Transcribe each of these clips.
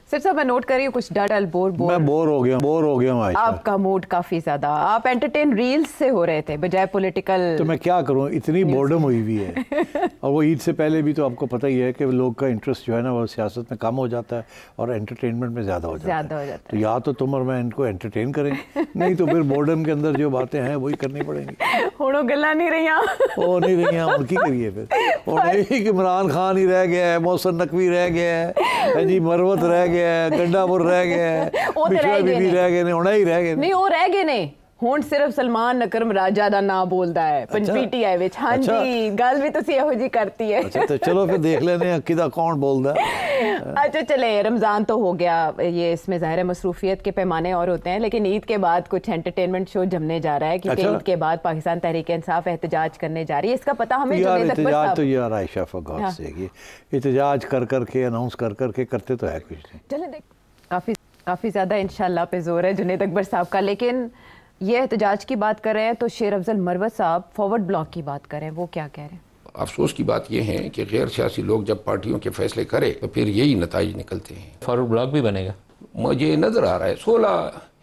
सिर्फ साहब मैं नोट कर रही हूँ कुछ डल बोर मैं बोर हो गया हूँ आपका मूड काफी ज्यादा, आप एंटरटेन रील्स से हो रहे थे बजाय पॉलिटिकल। तो मैं क्या करूँ, इतनी बोर्डम हुई हुई है। और वो ईद से पहले भी तो आपको पता ही है कि लोग का इंटरेस्ट जो है ना वो सियासत में कम हो जाता है और एंटरटेनमेंट में ज़्यादा हो जाता है। तो या तो तुम और मैं इनको एंटरटेन करें, नहीं तो फिर बोर्डम के अंदर जो बातें हैं वही करनी पड़ेंगी। हुणो गल्ला नहीं रही उनकी करिए फिर। और नहीं कि इमरान खान ही रह गया है, मोहसिन नकवी रह गया है जी, मरवत रह गया है, गंडापुर रह गया है, बिशरा बीबी रह गए ने, हुणे ही रह गए नहीं, वो रह गए ने। ਹੁਣ सिर्फ सलमान नकरम राजा ਦਾ ਨਾਂ ਬੋਲਦਾ ਹੈ पीटीआई ਵਿੱਚ। हाँ जी, गल भी ਤੁਸੀਂ ਇਹੋ ਜੀ करती है। अच्छा तो चलो फिर देख लेने हैं किदा कौन बोलता है। अच्छा चले, रमज़ान तो हो गया, ये इसमें ज़ाहिर है मसरूफियत के पैमाने और होते हैं, लेकिन ईद के बाद कुछ एंटरटेनमेंट शो जमने जा रहा है क्योंकि ईद के बाद पाकिस्तान तहरीक इंसाफ एहतजाज करने जा रही है। इसका पता हमें एहतजाज तो यार आयशा फगात से एहतजाज कर करके अनाउंस कर करके करते तो है कुछ नहीं। चले देख, काफ़ी ज़्यादा इंशाल्लाह पे जोर है जुनेद अकबर साहब का, लेकिन ये एहतजाज की बात कर रहे हैं तो शेर अफजल मरवत साहब फॉरवर्ड ब्लॉक की बात करें, वो क्या कह रहे हैं? अफसोस की बात यह है कि गैर सियासी लोग जब पार्टियों के फैसले करें तो फिर यही नताइज निकलते हैं। फॉरवर्ड ब्लॉक भी बनेगा, मुझे नजर आ रहा है 16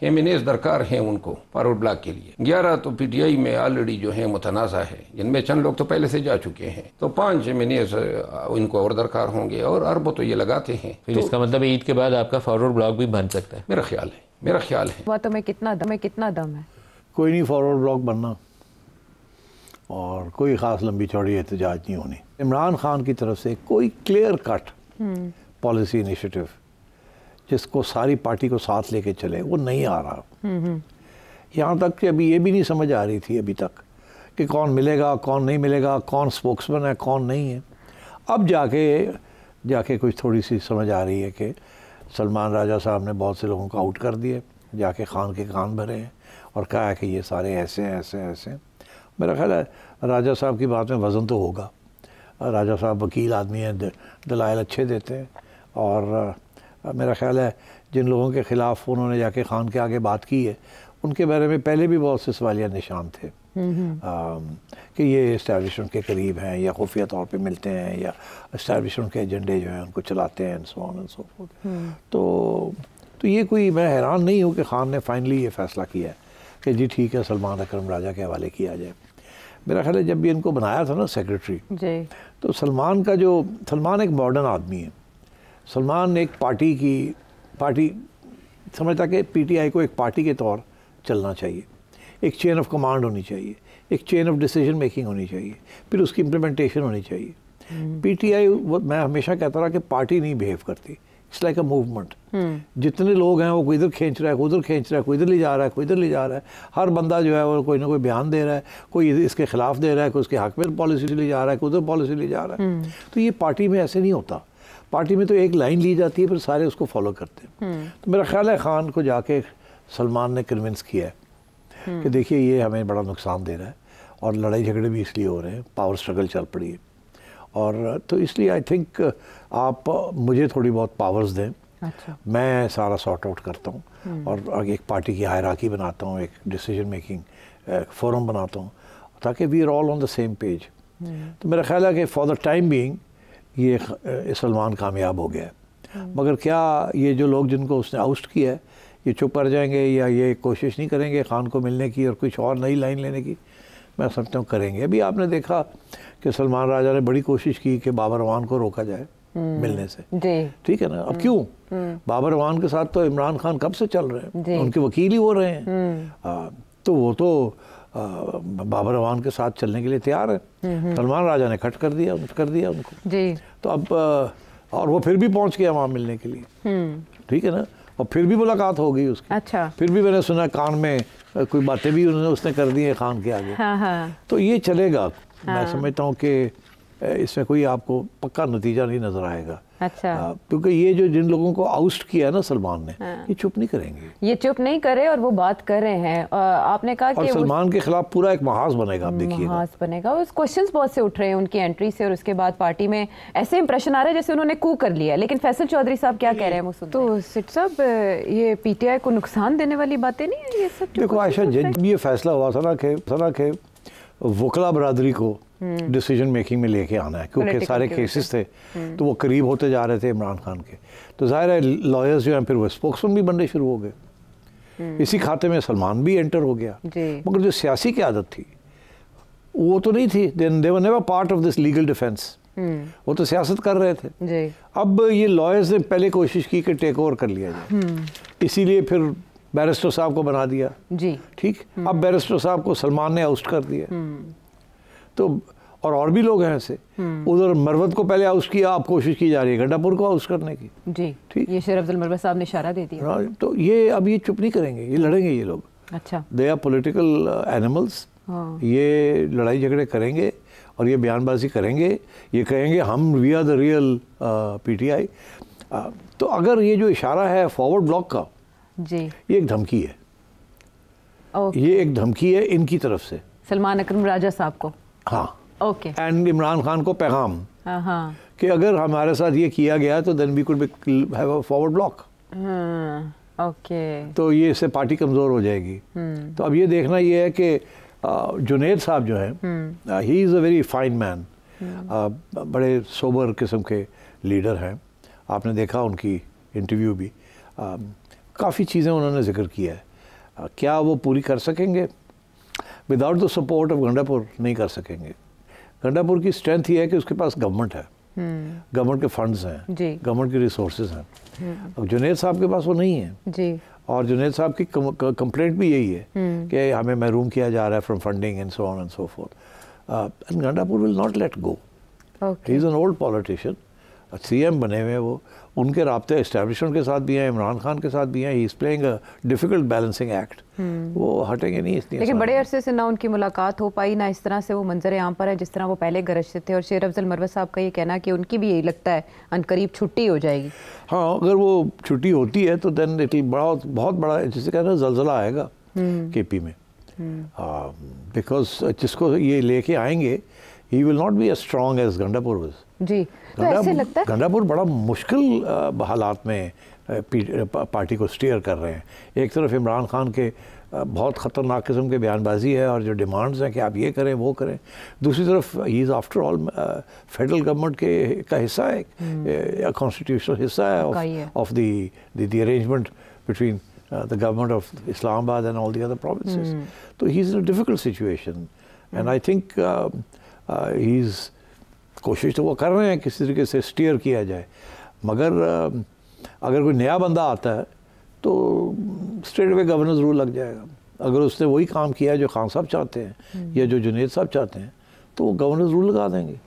एमएनएस दरकार हैं उनको फॉरवर्ड ब्लॉक के लिए। 11 तो पीटीआई में ऑलरेडी जो है मुतनाज़ा है, जिनमें चंद लोग तो पहले से जा चुके हैं, तो 5 एमएनएस इनको और दरकार होंगे और अरबों तो ये लगाते हैं। फिर इसका मतलब ईद के बाद आपका फॉरवर्ड ब्लॉक भी बन सकता है, मेरा ख्याल है। बातों में कितना दम है? कोई नहीं फॉरवर्ड ब्लॉक बनना और कोई ख़ास लंबी चौड़ी एहतजाज नहीं होनी। इमरान खान की तरफ से कोई क्लियर कट पॉलिसी इनिशिएटिव जिसको सारी पार्टी को साथ लेके चले वो नहीं आ रहा। यहाँ तक कि अभी ये भी नहीं समझ आ रही थी अभी तक कि कौन मिलेगा कौन नहीं मिलेगा, कौन स्पोक्समैन है कौन नहीं है। अब जाके कुछ थोड़ी सी समझ आ रही है कि सलमान राजा साहब ने बहुत से लोगों को आउट कर दिए, जाके खान के कान भरे हैं और कहा है कि ये सारे ऐसे हैं। मेरा ख्याल है राजा साहब की बात में वज़न तो होगा। राजा साहब वकील आदमी हैं, दलाइल अच्छे देते हैं और मेरा ख्याल है जिन लोगों के ख़िलाफ़ उन्होंने जाके खान के आगे बात की है उनके बारे में पहले भी बहुत से सवालिया निशान थे कि ये इस्टेब्लिशमेंट के करीब हैं या खुफिया तौर पे मिलते हैं या इस्टेब्लिशमेंट के एजेंडे जो हैं उनको चलाते हैं, so on and so fourth. तो ये कोई, मैं हैरान नहीं हूँ कि खान ने फाइनली ये फ़ैसला किया है कि जी ठीक है सलमान अकरम राजा के हवाले किया जाए। मेरा ख्याल है जब भी इनको बनाया था ना सेक्रेटरी तो सलमान एक मॉडर्न आदमी है। सलमान एक पार्टी समझता कि पीटीआई को एक पार्टी के तौर चलना चाहिए, एक चेन ऑफ कमांड होनी चाहिए, एक चेन ऑफ डिसीजन मेकिंग होनी चाहिए, फिर उसकी इम्प्लीमेंटेशन होनी चाहिए। पीटीआई, मैं हमेशा कहता रहा कि पार्टी नहीं बिहेव करती, इट्स लाइक अ मूवमेंट। जितने लोग हैं वो कोई इधर खींच रहा है, कोई उधर खींच रहा है, कोई इधर ले जा रहा है, कोई इधर ले जा रहा है। हर बंदा जो है वो कोई ना कोई बयान दे रहा है, कोई इसके खिलाफ दे रहा है, कोई उसके हक में पॉलिसी ले जा रहा है, कोई उधर पॉलिसी ले जा रहा है। तो ये पार्टी में ऐसे नहीं होता। पार्टी में तो एक लाइन ली जाती है फिर सारे उसको फॉलो करते हैं। तो मेरा ख्याल है खान को जाके सलमान ने कन्विंस किया है कि देखिए ये हमें बड़ा नुकसान दे रहा है और लड़ाई झगड़े भी इसलिए हो रहे हैं, पावर स्ट्रगल चल पड़ी है और तो इसलिए आई थिंक आप मुझे थोड़ी बहुत पावर्स दें। अच्छा। मैं सारा सॉर्ट आउट करता हूँ और एक पार्टी की हायरार्की बनाता हूँ, एक डिसीजन मेकिंग फोरम बनाता हूँ ताकि we are all on the same page. तो मेरा ख्याल है कि फॉर द टाइम बीइंग ये सलमान कामयाब हो गया है। मगर क्या ये जो लोग जिनको उसने आउस्ट किया है ये चुप कर जाएंगे या ये कोशिश नहीं करेंगे खान को मिलने की और कुछ और नई लाइन लेने की? मैं समझता हूँ करेंगे। अभी आपने देखा कि सलमान राजा ने बड़ी कोशिश की कि बाबर अवान को रोका जाए मिलने से, ठीक है ना। अब क्यों? बाबर अवान के साथ तो इमरान खान कब से चल रहे हैं, उनके वकील ही हो रहे हैं। तो वो तो बाबर अवान के साथ चलने के लिए तैयार है। सलमान राजा ने कट कर दिया उनको जी। तो अब और वो फिर भी पहुंच गया वहाँ मिलने के लिए, ठीक है ना। और फिर भी मुलाकात हो गई उसकी। अच्छा। फिर भी मैंने सुना कान में कोई बातें भी उसने कर दी है खान के आगे। हाँ। तो ये चलेगा। मैं समझता हूँ कि इसमें कोई आपको पक्का नतीजा नहीं नजर आएगा। अच्छा। क्योंकि ये जो जिन लोगों को आउस्ट किया ना सलमान ने, ये चुप नहीं करेंगे, ये चुप नहीं करे और वो बात कर रहे हैं। आपने कहा कि सलमान के खिलाफ पूरा एक महाज बनेगा। आप देखिए महाज बनेगा। उस क्वेश्चंस बहुत से उठ रहे हैं उनकी एंट्री से और उसके बाद पार्टी में ऐसे इंप्रेशन आ रहा है जैसे उन्होंने कू कर लिया। लेकिन फैसल चौधरी साहब क्या कह रहे हैं वो सुनते हैं। तो सिट साहब ये पीटीआई को नुकसान देने वाली बातें नहीं है ये सब? देखो आयशा, जब ये फैसला हुआ था ना कि वकला बरादरी को डिसीजन मेकिंग में लेके आना है, क्योंकि सारे केसेस थे तो वो करीब होते जा रहे थे इमरान खान के, तो जाहिर है लॉयर्स जो हैं फिर वो स्पोक्समैन भी बनने शुरू हो गए। इसी खाते में सलमान भी एंटर हो गया, मगर जो सियासी क़यादत थी वो तो नहीं थी, they were never part of this legal defence, वो तो सियासत कर रहे थे जी। अब ये लॉयर्स ने पहले कोशिश की कि टेक ओवर कर लिया जाए, इसीलिए फिर बैरिस्टर साहब को बना दिया जी, ठीक। अब बैरिस्टर साहब को सलमान ने आउस्ट कर दिया, तो और भी लोग हैं ऐसे। उधर मरवत को पहले आउस्ट किया, अब कोशिश की जा रही है गंडापुर को आउस्ट करने की जी, ठीक। ये शेर अफजल मरवत साहब ने इशारा दे दिया, तो ये अब ये चुप नहीं करेंगे, ये लड़ेंगे ये लोग। अच्छा, दे आर पॉलिटिकल एनिमल्स, ये लड़ाई झगड़े करेंगे और ये बयानबाजी करेंगे, ये कहेंगे हम we are the real PTI. तो अगर ये जो इशारा है फॉरवर्ड ब्लॉक का जी, ये एक धमकी है, ये एक धमकी है इनकी तरफ से सलमान अकरम राजा साहब को, हाँ ओके, एंड इमरान खान को पैगाम कि अगर हमारे साथ ये किया गया तो then we could have a forward block, okay. तो ये इससे पार्टी कमज़ोर हो जाएगी। तो अब ये देखना ये है कि जुनैद साहब जो हैं, he is a very fine man, बड़े सोबर किस्म के लीडर हैं। आपने देखा उनकी इंटरव्यू भी, काफ़ी चीज़ें उन्होंने जिक्र किया है, क्या वो पूरी कर सकेंगे? Without the support of Gandapur नहीं कर सकेंगे। गंडापुर की स्ट्रेंथ ये है कि उसके पास गवर्नमेंट है, गवर्नमेंट के फंड्स हैं, गवर्नमेंट के रिसोर्सेज हैं। अब जुनैद साहब के पास वो नहीं है जी, और जुनैद साहब की कंप्लेंट भी यही है कि हमें महरूम किया जा रहा है from funding and so on and so fourth, and Gandapur will not let go. He is an old politician, CM बने हुए वो, उनके राब्ते एस्टैब्लिशमेंट के साथ भी हैं, इमरान खान के साथ भी हैं, he is playing a difficult balancing act, वो हटेंगे नहीं इसलिए। लेकिन बड़े अरसे से ना उनकी मुलाकात हो पाई, ना इस तरह से वो मंजर आम पर है जिस तरह वो पहले गरजते थे, और शेर अफजल मरवत साहब का ये कहना कि उनकी भी यही लगता है अनकरीब छुट्टी हो जाएगी। हाँ, अगर वो छुट्टी होती है तो देन इट बहुत बड़ा, जिसे कहना जलजला आएगा केपी में, बिकॉज जिसको ये लेके आएंगे he will not be as strong as Gandapur was ji. तो ऐसे लगता है गंडापुर बड़ा मुश्किल हालात में पार्टी को स्टीयर कर रहे हैं। एक तरफ इमरान खान के बहुत ख़तरनाक किस्म के बयानबाजी है और जो डिमांड्स हैं कि आप ये करें वो करें, दूसरी तरफ he is after all federal government का हिस्सा है, कॉन्स्टिट्यूशनल हिस्सा है of the arrangement between the government of Islamabad and all the other provinces. So he's in a difficult situation, and I think he's कोशिश तो वो कर रहे हैं किसी तरीके से स्टीयर किया जाए, मगर अगर कोई नया बंदा आता है तो स्ट्रेट अवे गवर्नेंस रूल लग जाएगा। अगर उसने वही काम किया है जो खान साहब चाहते हैं या जो जुनैद साहब चाहते हैं तो वो गवर्नेंस रूल लगा देंगे।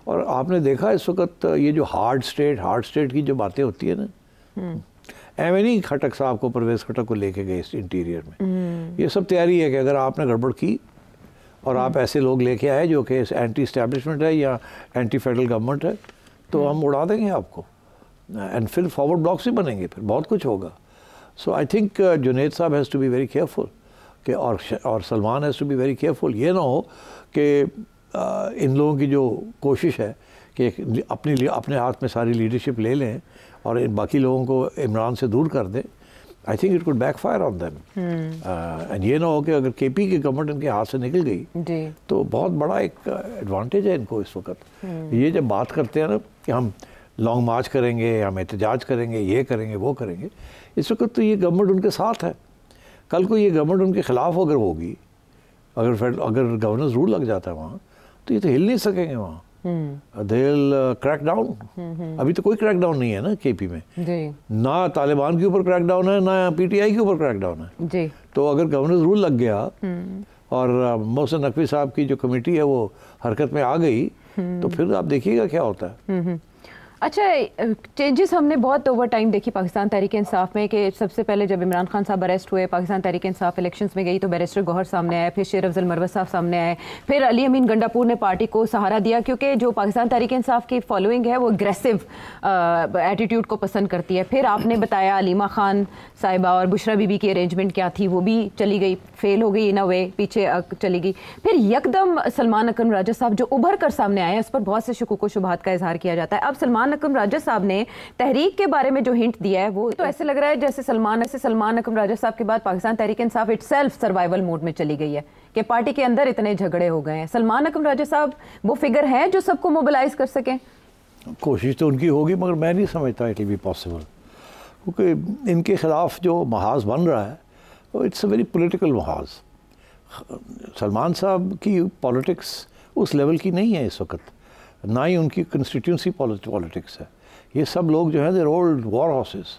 और आपने देखा इस वक्त ये जो हार्ड स्टेट की जो बातें होती है ना, एवं नहीं खटक साहब को, परवेज़ खटक को लेके गए इस इंटीरियर में, ये सब तैयारी है कि अगर आपने गड़बड़ की और आप ऐसे लोग लेके आए जो कि एंटी इस्टेब्लिशमेंट है या एंटी फेडरल गवर्नमेंट है तो हम उड़ा देंगे आपको, एंड फिर फॉरवर्ड ब्लॉक्स ही बनेंगे, फिर बहुत कुछ होगा। सो आई थिंक जुनैद साहब has to be very careful कि और Salman has to be very careful. ये ना हो कि इन लोगों की जो कोशिश है कि अपने हाथ में सारी लीडरशिप ले लें और इन बाकी लोगों को इमरान से दूर कर दें। I think it could backfire on them, and ये ना हो कि अगर केपी की गवर्नमेंट इनके हाथ से निकल गई तो बहुत बड़ा एक एडवांटेज है इनको इस वक्त। ये जब बात करते हैं ना कि हम लॉन्ग मार्च करेंगे, हम एहतजाज करेंगे, ये करेंगे वो करेंगे, इस वक्त तो ये गवर्नमेंट उनके साथ है। कल को ये गवर्नमेंट उनके खिलाफ अगर होगी, अगर गवर्नेंस रूल लग जाता है वहाँ, तो ये तो हिल नहीं सकेंगे वहाँ। They will crack down. अभी तो कोई क्रैक डाउन नहीं है ना केपी में, ना तालिबान के ऊपर क्रैक डाउन है ना पीटीआई के ऊपर क्रैक डाउन है जी। तो अगर गवर्नेंस रूल लग गया और मोहसिन नकवी साहब की जो कमेटी है वो हरकत में आ गई तो फिर आप देखिएगा क्या होता है। अच्छा, चेंजेस हमने बहुत ओवर टाइम देखी पाकिस्तान तहरीक इंसाफ में कि सबसे पहले जब इमरान खान साहब अरेस्ट हुए, पाकिस्तान तहरीक इंसाफ इलेक्शंस में गई तो बैरिस्टर गौहर सामने आए, फिर शेर अफजल मरवत साहब सामने आए, फिर अली अमीन गंडापुर ने पार्टी को सहारा दिया क्योंकि जो पाकिस्तान तहरीक इंसाफ की फॉलोइंग है वो एग्रेसिव एटीट्यूड को पसंद करती है। फिर आपने बताया अलीमा खान साहिबा और बुशरा बीबी की अरेंजमेंट क्या थी, वो भी चली गई, फेल हो गई इन अ वे, पीछे चली गई। फिर यकदम सलमान अकरम राजा साहब जो उभर कर सामने आए, उस पर बहुत से शुकूक व शुबहात का इजहार किया जाता है। अब सलमान अकरम राजा साहब ने तहरीक के बारे में जो हिंट दिया है वो तो ऐसे लग रहा है जैसे सलमान अकरम राजा साहब के बाद Pakistan Tehreek Insaf itself survival mode में चली गई है कि पार्टी के अंदर इतने झगड़े हो गए हैं। सलमान अकरम राजा साहब वो फिगर है जो सबको मोबिलाइज कर सकें? कोशिश तो उनकी होगी, मगर मैं नहीं समझता इट विल बी पॉसिबल, क्योंकि इनके खिलाफ जो महाज बन रहा है वो इट्स अ वेरी पॉलिटिकल महाज। सलमान साहब की पॉलिटिक्स उस लेवल की नहीं है इस वक्त, ना ही उनकी कंस्टिट्यूंसी पॉलिटिक्स है। ये सब लोग जो है their old war horses,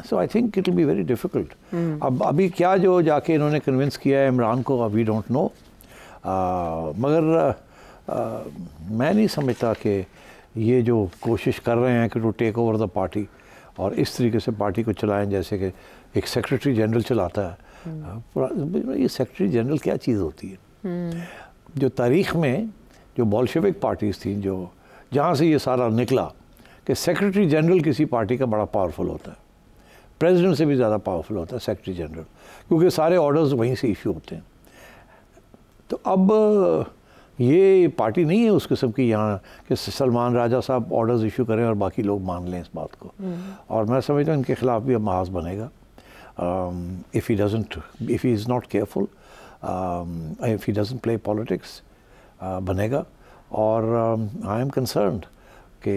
so I think it will be very difficult. अब अभी क्या जो जाके इन्होंने कन्विंस किया है इमरान को, वी डोंट नो, मगर मैं नहीं समझता कि ये जो कोशिश कर रहे हैं कि to take over the party और इस तरीके से पार्टी को चलाएं जैसे कि एक सेक्रेटरी जनरल चलाता है। ये सेक्रेटरी जनरल क्या चीज़ होती है? जो तारीख़ में जो बोल्शेविक पार्टीज़ थी, जो जहाँ से ये सारा निकला कि सेक्रेटरी जनरल किसी पार्टी का बड़ा पावरफुल होता है, प्रेसिडेंट से भी ज़्यादा पावरफुल होता है सेक्रेटरी जनरल, क्योंकि सारे ऑर्डर्स वहीं से इशू होते हैं। तो अब ये पार्टी नहीं है उस किस्म की यहाँ कि सलमान राजा साहब ऑर्डर्स इशू करें और बाकी लोग मान लें इस बात को। और मैं समझता हूँ इनके खिलाफ भी अब महाज बनेगा if he is not careful, if he doesn't play politics, बनेगा। और I am concerned कि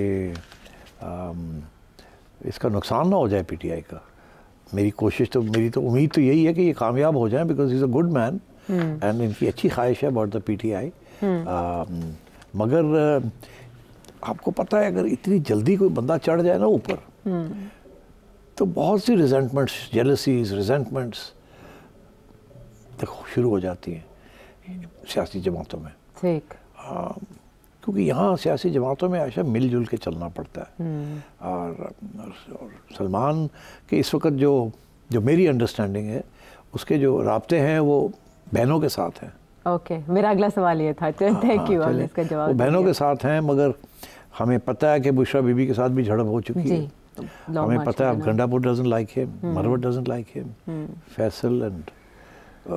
इसका नुकसान ना हो जाए पीटीआई का। मेरी उम्मीद तो यही है कि ये कामयाब हो जाए, because is a good man and इनकी अच्छी ख्वाहिश है अबाउट द पीटीआई। मगर आपको पता है अगर इतनी जल्दी कोई बंदा चढ़ जाए ना ऊपर, तो बहुत सी रिजेंटमेंट्स, जेलसीज, रिजेंटमेंट्स देखो शुरू हो जाती हैं सियासी जमातों में। ठीक। क्योंकि यहाँ सियासी जमातों में ऐसा मिलजुल के चलना पड़ता है। और सलमान के इस वक्त जो मेरी अंडरस्टैंडिंग है, उसके जो राब्ते हैं वो बहनों के साथ हैं। ओके, मेरा अगला सवाल ये था, थैंक यू आपने इसका जवाब। वो बहनों के साथ हैं, मगर हमें पता है कि बुशरा बीबी के साथ भी झड़प हो चुकी है। हमें पता है Gandapur doesn't like him, Marwat doesn't like him, Faisal and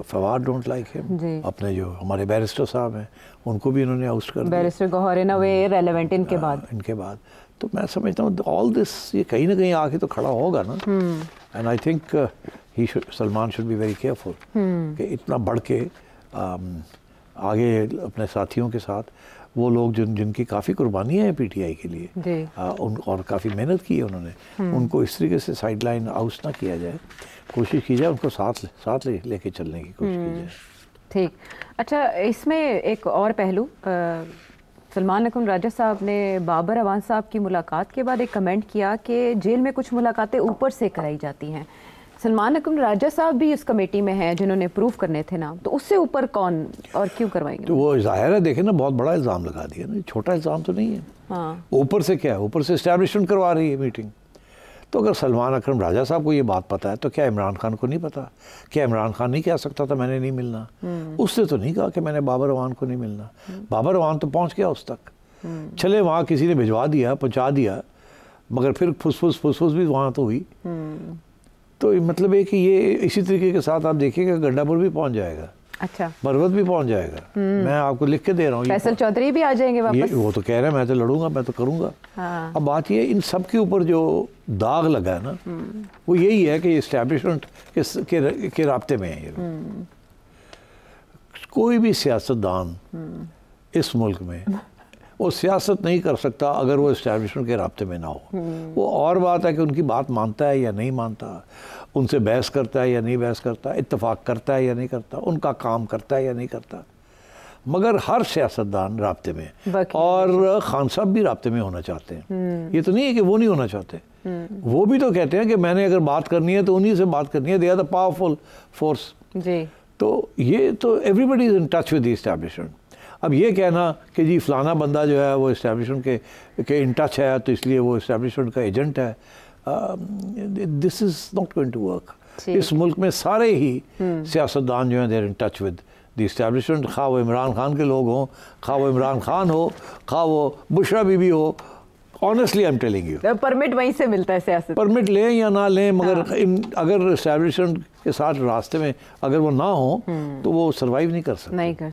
Fawad don't like him. अपने जो हमारे बैरिस्टर साहब हैं उनको भी इन्होंने आउस्ट कर दिया, बैरिस्टर गौहर इन अ वे रेलेवेंट इनके बाद। तो मैं समझता हूँ ऑल दिस ये कहीं ना कहीं आके तो खड़ा होगा ना। And I think Salman should be very careful कि इतना बढ़ के आगे अपने साथियों के साथ वो लोग जिनकी काफ़ी कुर्बानियाँ हैं पीटीआई के लिए और काफ़ी मेहनत की है उन्होंने, उनको इस तरीके से साइड लाइन आउट ना किया जाए, कोशिश की जाए उनको साथ लेके चलने की कोशिश की जाए। ठीक। अच्छा, इसमें एक और पहलू, सलमान अकरम राजा साहब ने बाबर अवान साहब की मुलाकात के बाद एक कमेंट किया कि जेल में कुछ मुलाकातें ऊपर से कराई जाती हैं। सलमान अकरम राजा साहब भी उस कमेटी में हैं जिन्होंने प्रूफ करने थे नाम, तो उससे ऊपर कौन और क्यों करवाएंगे? तो वो जाहिर है, देखें ना, बहुत बड़ा इल्ज़ाम लगा दिया ना, छोटा इल्ज़ाम तो नहीं है। हाँ। ऊपर से क्या है, ऊपर से एस्टैब्लिशमेंट करवा रही है मीटिंग। तो अगर सलमान अकरम राजा साहब को ये बात पता है तो क्या इमरान खान को नहीं पता? क्या इमरान खान नहीं कह सकता था मैंने नहीं मिलना? उसने तो नहीं कहा कि मैंने बाबर अवान को नहीं मिलना। बाबर अवान तो पहुँच गया उस तक, चले वहाँ किसी ने भिजवा दिया, पहुँचा दिया, मगर फिर फुसफुस भी वहाँ तो हुई। तो मतलब है कि ये इसी तरीके के साथ आप देखिएगा गंडापुर भी पहुंच जाएगा, अच्छा, मरवत भी पहुंच जाएगा। मैं आपको लिख के दे रहा हूँ, फैसल चौधरी भी आ जाएंगे वापस। वो तो कह रहे हैं मैं तो लड़ूंगा, मैं तो करूंगा। हाँ। अब बात ये इन सब के ऊपर जो दाग लगा है ना, वो यही है कि इस्टेब्लिशमेंट के राब्ते में है ये। कोई भी सियासतदान इस मुल्क में वो सियासत नहीं कर सकता अगर वो इस्टेब्लिशमेंट के राब्ते में ना हो। वो और बात है कि उनकी बात मानता है या नहीं मानता, उनसे बहस करता है या नहीं बहस करता, इत्तेफाक करता है या नहीं करता, उनका काम करता है या नहीं करता, मगर हर सियासतदान राब्ते में, और खान साहब भी राब्ते में होना चाहते हैं। ये तो नहीं है कि वो नहीं होना चाहते, वो भी तो कहते हैं कि मैंने अगर बात करनी है तो उन्हीं से बात करनी है, they are the powerful force. तो ये तो everybody is in touch with the establishment. अब ये कहना कि जी फलाना बंदा जो है वो इस्टेब्लिशमेंट के इन टच है तो इसलिए वो इस्टेब्लिशमेंट का एजेंट है, this is not going to work. इस मुल्क में सारे ही सियासतदान जो हैं they're in touch with the establishment, खा वो इमरान खान के लोग हों, खा वो इमरान खान हो, खा वो बुशरा बीबी हो। Honestly I am telling you, permit वहीं से मिलता है सियासत, परमिट लें या ना लें, मगर अगर इस्टेब्लिशमेंट के साथ रास्ते में अगर वो ना हो तो वो सर्वाइव नहीं कर सकते।